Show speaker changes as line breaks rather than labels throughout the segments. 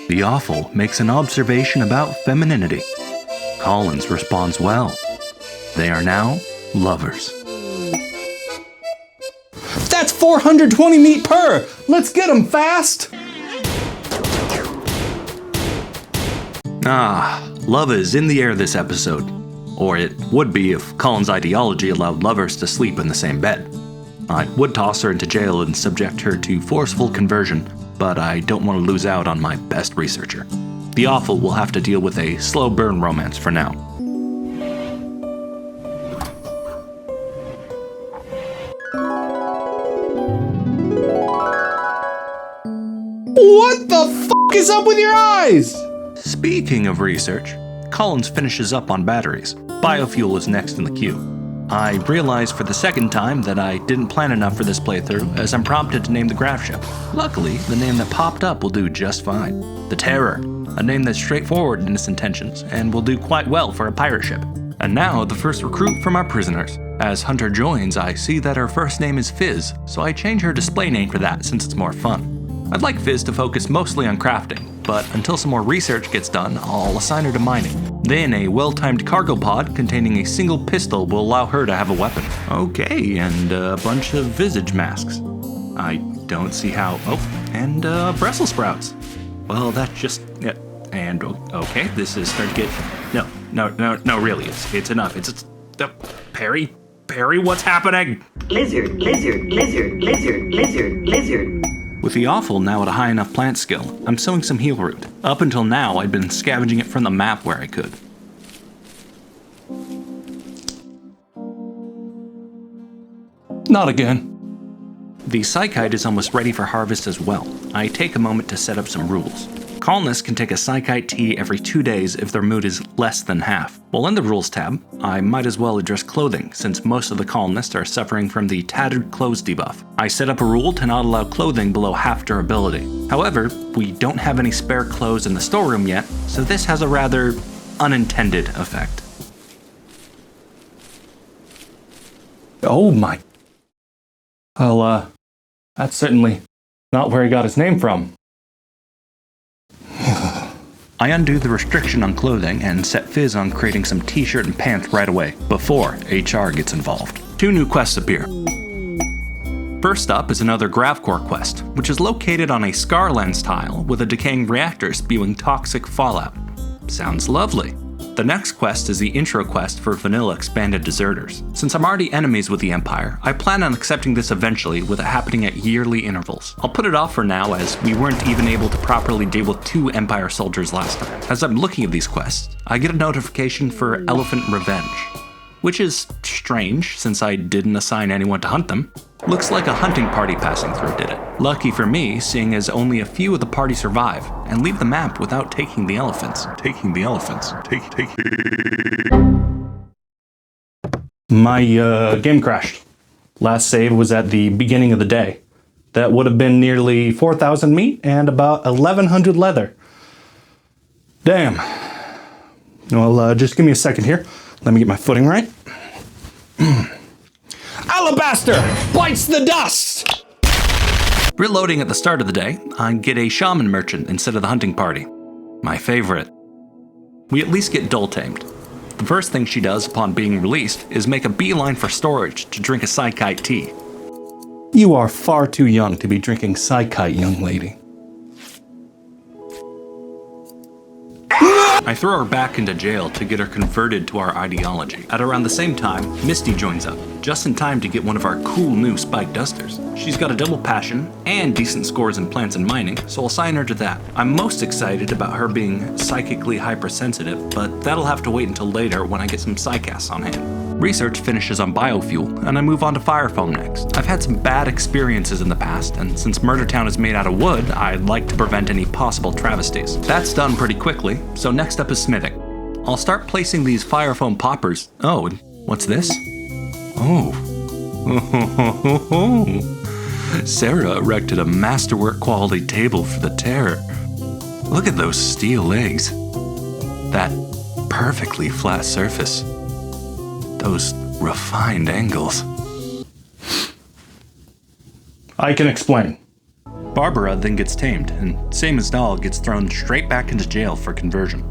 The Awful makes an observation about femininity. Collins responds well. They are now lovers.
That's 420 meat per! Let's get them fast!
Love is in the air this episode. Or it would be if Collins' ideology allowed lovers to sleep in the same bed. I would toss her into jail and subject her to forceful conversion, but I don't want to lose out on my best researcher. The Awful will have to deal with a slow burn romance for now.
What the f*** is up with your eyes?
Speaking of research, Collins finishes up on batteries. Biofuel is next in the queue. I realized for the second time that I didn't plan enough for this playthrough, as I'm prompted to name the Gravship. Luckily, the name that popped up will do just fine. The Terror, a name that's straightforward in its intentions, and will do quite well for a pirate ship. And now, the first recruit from our prisoners. As Hunter joins, I see that her first name is Fizz, so I change her display name for that since it's more fun. I'd like Fizz to focus mostly on crafting, but until some more research gets done, I'll assign her to mining. Then a well-timed cargo pod containing a single pistol will allow her to have a weapon. Okay, and a bunch of visage masks. I don't see how... Oh, and Brussels sprouts. Well, that's just... Yeah, and okay, this is starting to get... No, really, it's enough. It's Perry, what's happening?
Lizard.
With the Awful now at a high enough plant skill, I'm sowing some heal root. Up until now, I'd been scavenging it from the map where I could.
Not again.
The Psychite is almost ready for harvest as well. I take a moment to set up some rules. Colonists can take a Psychite tea every 2 days if their mood is less than half. While in the Rules tab, I might as well address clothing, since most of the colonists are suffering from the tattered clothes debuff. I set up a rule to not allow clothing below half durability. However, we don't have any spare clothes in the storeroom yet, so this has a rather unintended effect.
Oh my... Well, that's certainly not where he got his name from.
I undo the restriction on clothing and set Fizz on creating some t-shirt and pants right away, before HR gets involved. 2 new quests appear. First up is another Gravcore quest, which is located on a scar lens tile with a decaying reactor spewing toxic fallout. Sounds lovely. The next quest is the intro quest for Vanilla Expanded Deserters. Since I'm already enemies with the Empire, I plan on accepting this eventually with it happening at yearly intervals. I'll put it off for now as we weren't even able to properly deal with 2 Empire soldiers last time. As I'm looking at these quests, I get a notification for Elephant Revenge, which is strange since I didn't assign anyone to hunt them. Looks like a hunting party passing through did it. Lucky for me, seeing as only a few of the party survive and leave the map without taking the elephants.
My game crashed. Last save was at the beginning of the day. That would have been nearly 4,000 meat and about 1,100 leather. Damn. Well, just give me a second here. Let me get my footing right. Alabaster bites the dust!
Reloading at the start of the day, I get a shaman merchant instead of the hunting party. My favorite. We at least get dull tamed. The first thing she does upon being released is make a beeline for storage to drink a Psychite tea.
You are far too young to be drinking Psychite, young lady.
I throw her back into jail to get her converted to our ideology. At around the same time, Misty joins up, just in time to get one of our cool new spike dusters. She's got a double passion and decent scores in plants and mining, so I'll assign her to that. I'm most excited about her being psychically hypersensitive, but that'll have to wait until later when I get some Psycasts on hand. Research finishes on biofuel, and I move on to fire foam next. I've had some bad experiences in the past, and since Murder Town is made out of wood, I'd like to prevent any possible travesties. That's done pretty quickly, so next up is smithing. I'll start placing these fire foam poppers. Oh, and what's this? Oh. Sarah erected a masterwork quality table for the Terror. Look at those steel legs. That perfectly flat surface. Those refined angles.
I can explain.
Barbara then gets tamed, and same as Doll, gets thrown straight back into jail for conversion.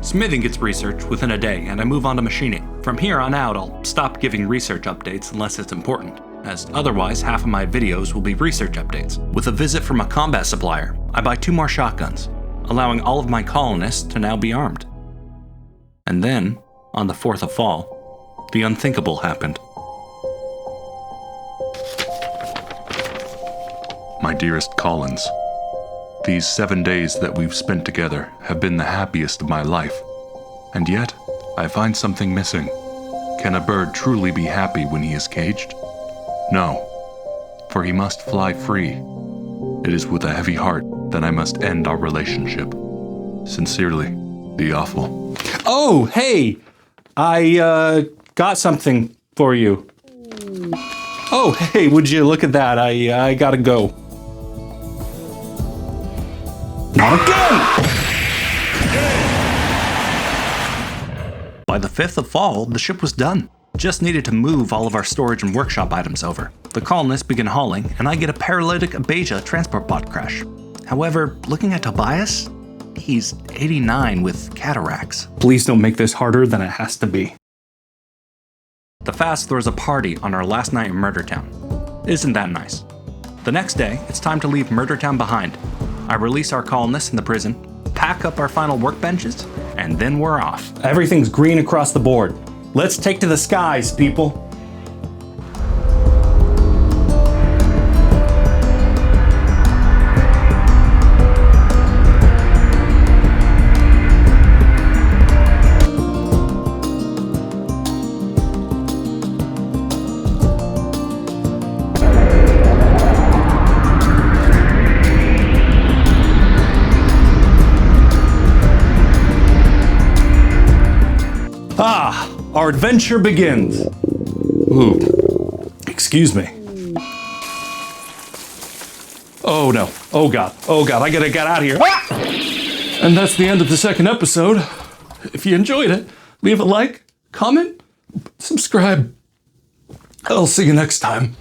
Smithing gets researched within a day, and I move on to machining. From here on out, I'll stop giving research updates unless it's important, as otherwise half of my videos will be research updates. With a visit from a combat supplier, I buy 2 more shotguns, allowing all of my colonists to now be armed. And then, on the 4th of fall, the unthinkable happened.
My dearest Collins, these 7 days that we've spent together have been the happiest of my life. And yet, I find something missing. Can a bird truly be happy when he is caged? No, for he must fly free. It is with a heavy heart that I must end our relationship. Sincerely, the awful.
Oh, hey! I got something for you. Oh, hey, would you look at that? I gotta go. Not again!
By the 5th of fall, the ship was done. Just needed to move all of our storage and workshop items over. The colonists begin hauling, and I get a paralytic Abasia transport pod crash. However, looking at Tobias, he's 89 with cataracts.
Please don't make this harder than it has to be.
The Fast throws a party on our last night in Murder Town. Isn't that nice? The next day, it's time to leave Murder Town behind. I release our colonists in the prison, pack up our final workbenches, and then we're off.
Everything's green across the board. Let's take to the skies, people. Our adventure begins. Ooh, excuse me. Oh no, oh god, I gotta get out of here. Ah! And that's the end of the second episode. If you enjoyed it, leave a like, comment, subscribe. I'll see you next time.